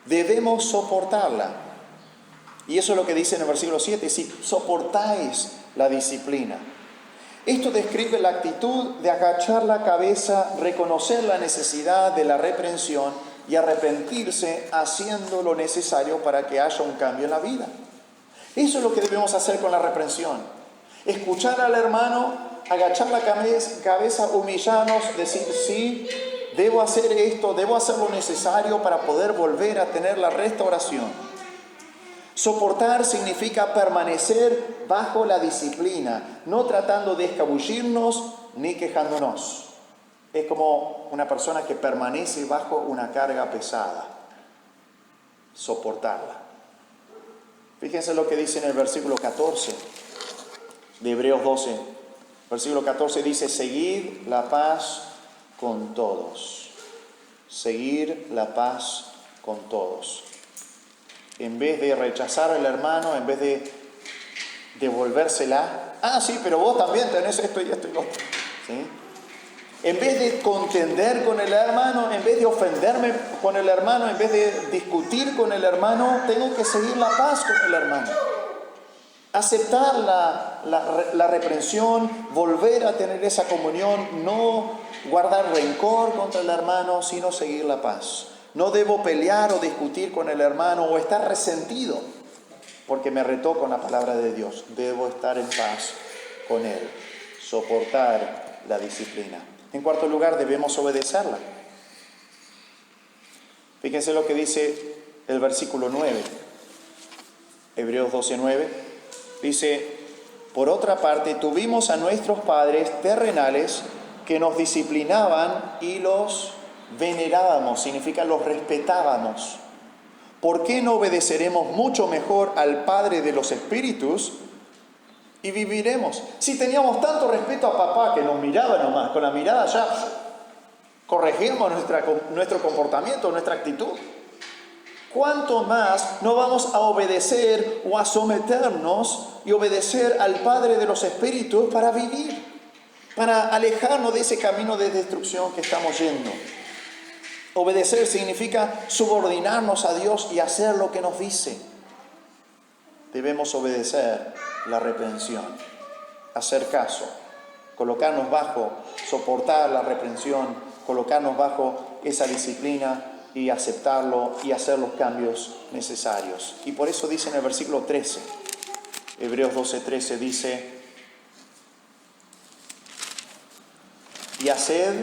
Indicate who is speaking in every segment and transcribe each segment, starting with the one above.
Speaker 1: Debemos soportarla. Y eso es lo que dice en el versículo 7, si soportáis la disciplina. Esto describe la actitud de agachar la cabeza, reconocer la necesidad de la reprensión y arrepentirse haciendo lo necesario para que haya un cambio en la vida. Eso es lo que debemos hacer con la reprensión. Escuchar al hermano, agachar la cabeza, humillarnos, decir sí, debo hacer esto, debo hacer lo necesario para poder volver a tener la restauración. Soportar significa permanecer bajo la disciplina, no tratando de escabullirnos ni quejándonos. Es como una persona que permanece bajo una carga pesada. Soportarla. Fíjense lo que dice en el versículo 14 de Hebreos 12. Versículo 14 dice, seguid la paz con todos. Seguir la paz con todos. En vez de rechazar al hermano, en vez de devolvérsela, sí, pero vos también tenés esto y esto y lo otro. ¿Sí? En vez de contender con el hermano, en vez de ofenderme con el hermano, en vez de discutir con el hermano, tengo que seguir la paz con el hermano. Aceptar la reprensión, volver a tener esa comunión, no guardar rencor contra el hermano, sino seguir la paz. No debo pelear o discutir con el hermano o estar resentido porque me retó con la palabra de Dios. Debo estar en paz con él, soportar la disciplina. En cuarto lugar, debemos obedecerla. Fíjense lo que dice el versículo 9, Hebreos 12:9. Dice, por otra parte, tuvimos a nuestros padres terrenales que nos disciplinaban y los venerábamos, significa los respetábamos. ¿Por qué no obedeceremos mucho mejor al Padre de los Espíritus y viviremos? Si teníamos tanto respeto a papá que nos miraba nomás, con la mirada ya corregimos nuestro comportamiento, nuestra actitud. ¿Cuánto más no vamos a obedecer o a someternos y obedecer al Padre de los Espíritus para vivir, para alejarnos de ese camino de destrucción que estamos yendo? Obedecer significa subordinarnos a Dios y hacer lo que nos dice. Debemos obedecer la reprensión, hacer caso, colocarnos bajo, soportar la reprensión, colocarnos bajo esa disciplina y aceptarlo y hacer los cambios necesarios. Y por eso dice en el versículo 13, Hebreos 12:13 dice, y haced,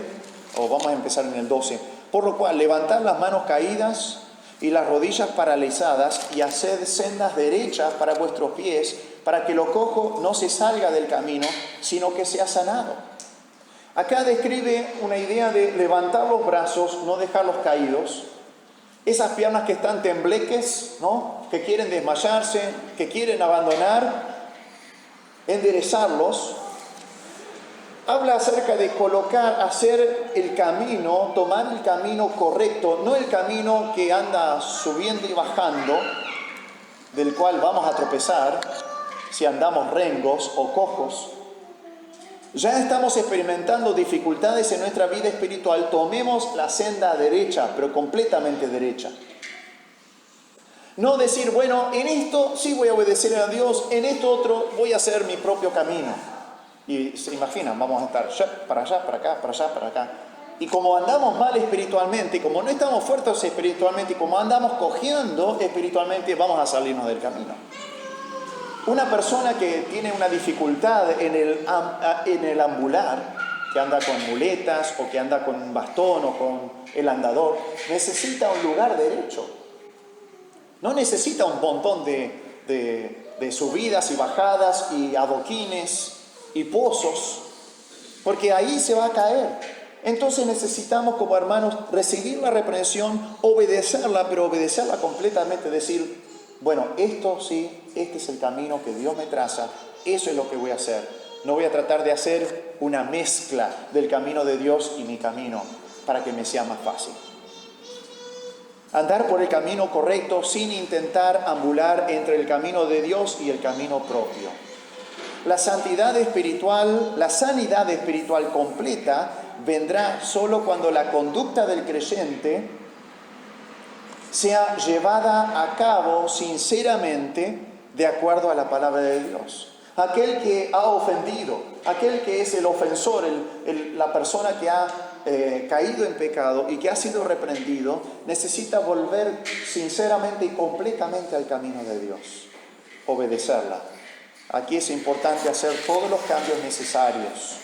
Speaker 1: vamos a empezar en el 12, por lo cual, levantad las manos caídas y las rodillas paralizadas y haced sendas derechas para vuestros pies, para que lo cojo no se salga del camino, sino que sea sanado. Acá describe una idea de levantar los brazos, no dejarlos caídos. Esas piernas que están tembleques, ¿no? Que quieren desmayarse, que quieren abandonar, enderezarlos. Habla acerca de hacer el camino, tomar el camino correcto, no el camino que anda subiendo y bajando, del cual vamos a tropezar si andamos rengos o cojos. Ya estamos experimentando dificultades en nuestra vida espiritual, tomemos la senda derecha, pero completamente derecha. No decir, bueno, en esto sí voy a obedecer a Dios, en esto otro voy a hacer mi propio camino. Y se imaginan, vamos a estar para allá, para acá, para allá, para acá. Y como andamos mal espiritualmente, como no estamos fuertes espiritualmente, y como andamos cojeando espiritualmente, vamos a salirnos del camino. Una persona que tiene una dificultad en el ambular, que anda con muletas, o que anda con un bastón, o con el andador, necesita un lugar derecho. No necesita un montón de subidas y bajadas y adoquines y pozos, porque ahí se va a caer. Entonces necesitamos como hermanos recibir la reprensión, obedecerla, pero obedecerla completamente, decir, bueno, esto sí, este es el camino que Dios me traza, eso es lo que voy a hacer. No voy a tratar de hacer una mezcla del camino de Dios y mi camino para que me sea más fácil. Andar por el camino correcto sin intentar ambular entre el camino de Dios y el camino propio. La sanidad espiritual completa vendrá solo cuando la conducta del creyente sea llevada a cabo sinceramente de acuerdo a la palabra de Dios. Aquel que ha ofendido, aquel que es el ofensor, la persona que ha caído en pecado y que ha sido reprendido, necesita volver sinceramente y completamente al camino de Dios, obedecerla. Aquí es importante hacer todos los cambios necesarios,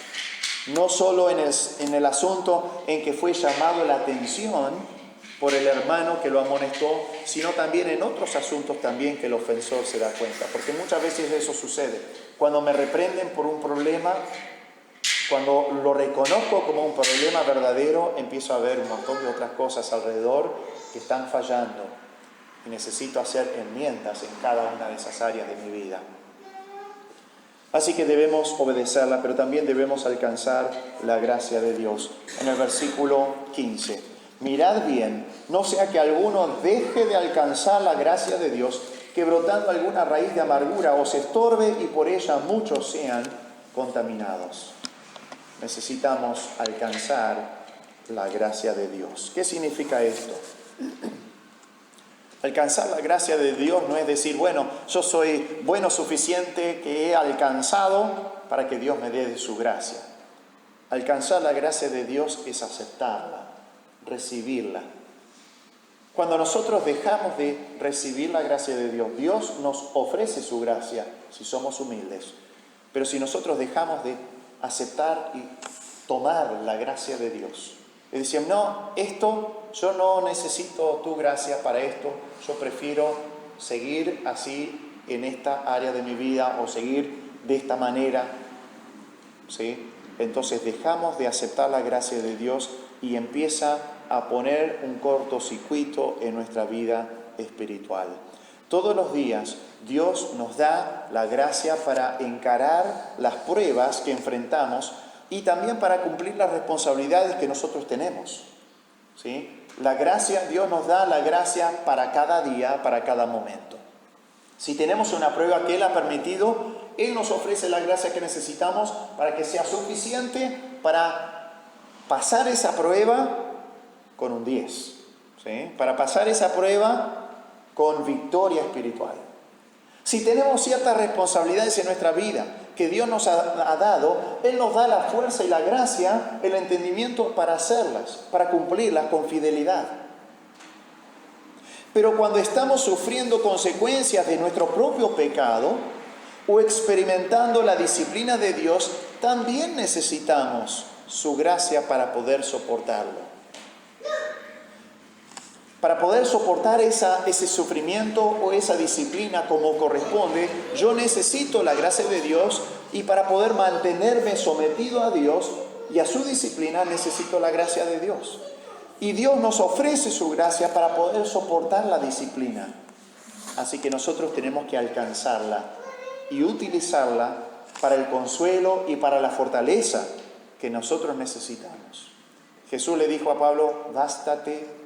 Speaker 1: no solo en el asunto en que fue llamado la atención por el hermano que lo amonestó, sino también en otros asuntos también que el ofensor se da cuenta, porque muchas veces eso sucede. Cuando me reprenden por un problema, cuando lo reconozco como un problema verdadero, empiezo a ver un montón de otras cosas alrededor que están fallando y necesito hacer enmiendas en cada una de esas áreas de mi vida. Así que debemos obedecerla, pero también debemos alcanzar la gracia de Dios. En el versículo 15, mirad bien, no sea que alguno deje de alcanzar la gracia de Dios, que brotando alguna raíz de amargura os estorbe y por ella muchos sean contaminados. Necesitamos alcanzar la gracia de Dios. ¿Qué significa esto? Alcanzar la gracia de Dios no es decir, bueno, yo soy bueno suficiente que he alcanzado para que Dios me dé de su gracia. Alcanzar la gracia de Dios es aceptarla, recibirla. Cuando nosotros dejamos de recibir la gracia de Dios, Dios nos ofrece su gracia si somos humildes. Pero si nosotros dejamos de aceptar y tomar la gracia de Dios, y decían, no, yo no necesito tu gracia para esto, yo prefiero seguir así en esta área de mi vida o seguir de esta manera, ¿sí? Entonces dejamos de aceptar la gracia de Dios y empieza a poner un cortocircuito en nuestra vida espiritual. Todos los días Dios nos da la gracia para encarar las pruebas que enfrentamos y también para cumplir las responsabilidades que nosotros tenemos, ¿sí? La gracia, Dios nos da la gracia para cada día, para cada momento. Si tenemos una prueba que Él ha permitido, Él nos ofrece la gracia que necesitamos para que sea suficiente para pasar esa prueba con un 10, ¿sí? Para pasar esa prueba con victoria espiritual. Si tenemos ciertas responsabilidades en nuestra vida que Dios nos ha dado, Él nos da la fuerza y la gracia, el entendimiento para hacerlas, para cumplirlas con fidelidad. Pero cuando estamos sufriendo consecuencias de nuestro propio pecado o experimentando la disciplina de Dios, también necesitamos su gracia para poder soportarlo. Para poder soportar ese sufrimiento o esa disciplina como corresponde, yo necesito la gracia de Dios, y para poder mantenerme sometido a Dios y a su disciplina necesito la gracia de Dios. Y Dios nos ofrece su gracia para poder soportar la disciplina. Así que nosotros tenemos que alcanzarla y utilizarla para el consuelo y para la fortaleza que nosotros necesitamos. Jesús le dijo a Pablo, bástate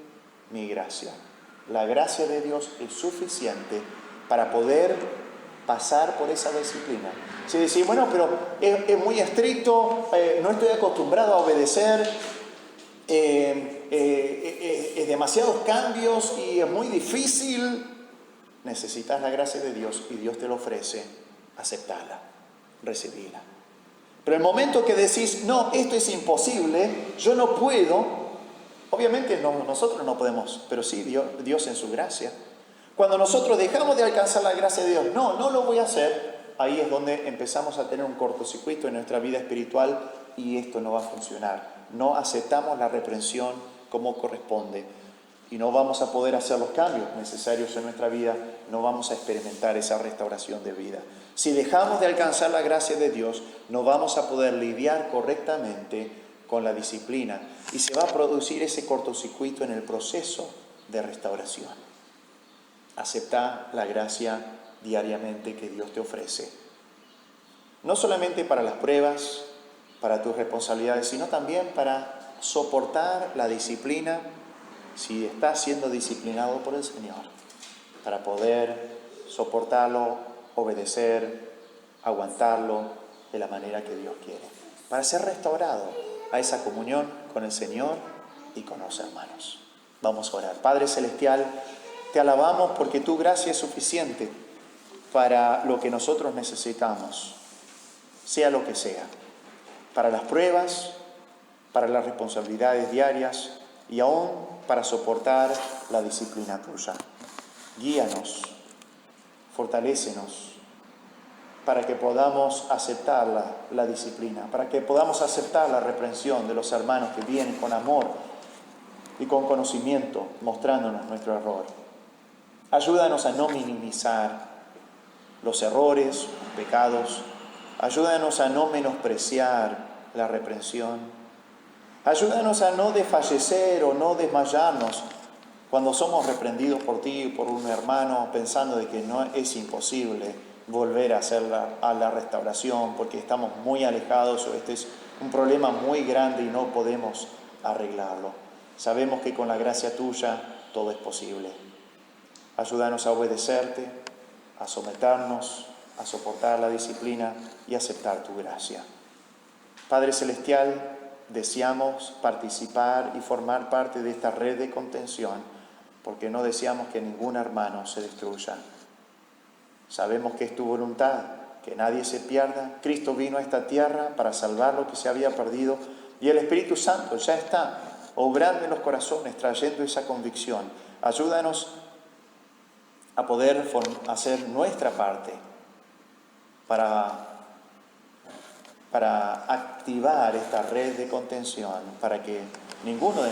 Speaker 1: mi gracia. La gracia de Dios es suficiente para poder pasar por esa disciplina. Si decís, bueno, pero es muy estricto, no estoy acostumbrado a obedecer, es demasiados cambios y es muy difícil. Necesitas la gracia de Dios y Dios te lo ofrece. Aceptala, recibirla. Pero el momento que decís, no, esto es imposible, yo no puedo, obviamente nosotros no podemos, pero sí Dios en su gracia. Cuando nosotros dejamos de alcanzar la gracia de Dios, no lo voy a hacer, ahí es donde empezamos a tener un cortocircuito en nuestra vida espiritual y esto no va a funcionar. No aceptamos la reprensión como corresponde y no vamos a poder hacer los cambios necesarios en nuestra vida, no vamos a experimentar esa restauración de vida. Si dejamos de alcanzar la gracia de Dios, no vamos a poder lidiar correctamente con la disciplina y se va a producir ese cortocircuito en el proceso de restauración. Acepta la gracia diariamente que Dios te ofrece, no solamente para las pruebas, para tus responsabilidades, sino también para soportar la disciplina si estás siendo disciplinado por el Señor, para poder soportarlo, obedecer, aguantarlo de la manera que Dios quiere, para ser restaurado a esa comunión con el Señor y con los hermanos. Vamos a orar. Padre Celestial, te alabamos porque tu gracia es suficiente para lo que nosotros necesitamos, sea lo que sea, para las pruebas, para las responsabilidades diarias y aún para soportar la disciplina tuya. Guíanos, fortalécenos, para que podamos aceptar la disciplina, para que podamos aceptar la reprensión de los hermanos que vienen con amor y con conocimiento, mostrándonos nuestro error. Ayúdanos a no minimizar los errores, los pecados. Ayúdanos a no menospreciar la reprensión. Ayúdanos a no desfallecer o no desmayarnos cuando somos reprendidos por ti o por un hermano, pensando de que no es imposible volver a hacer la restauración porque estamos muy alejados o este es un problema muy grande y no podemos arreglarlo. Sabemos que con la gracia tuya todo es posible. Ayúdanos a obedecerte, a someternos, a soportar la disciplina y aceptar tu gracia. Padre Celestial, deseamos participar y formar parte de esta red de contención porque no deseamos que ningún hermano se destruya. Sabemos que es tu voluntad, que nadie se pierda. Cristo vino a esta tierra para salvar lo que se había perdido y el Espíritu Santo ya está obrando en los corazones, trayendo esa convicción. Ayúdanos a poder hacer nuestra parte para activar esta red de contención, para que ninguno de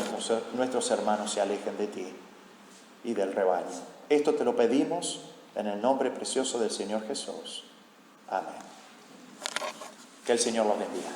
Speaker 1: nuestros hermanos se alejen de ti y del rebaño. Esto te lo pedimos en el nombre precioso del Señor Jesús. Amén. Que el Señor los bendiga.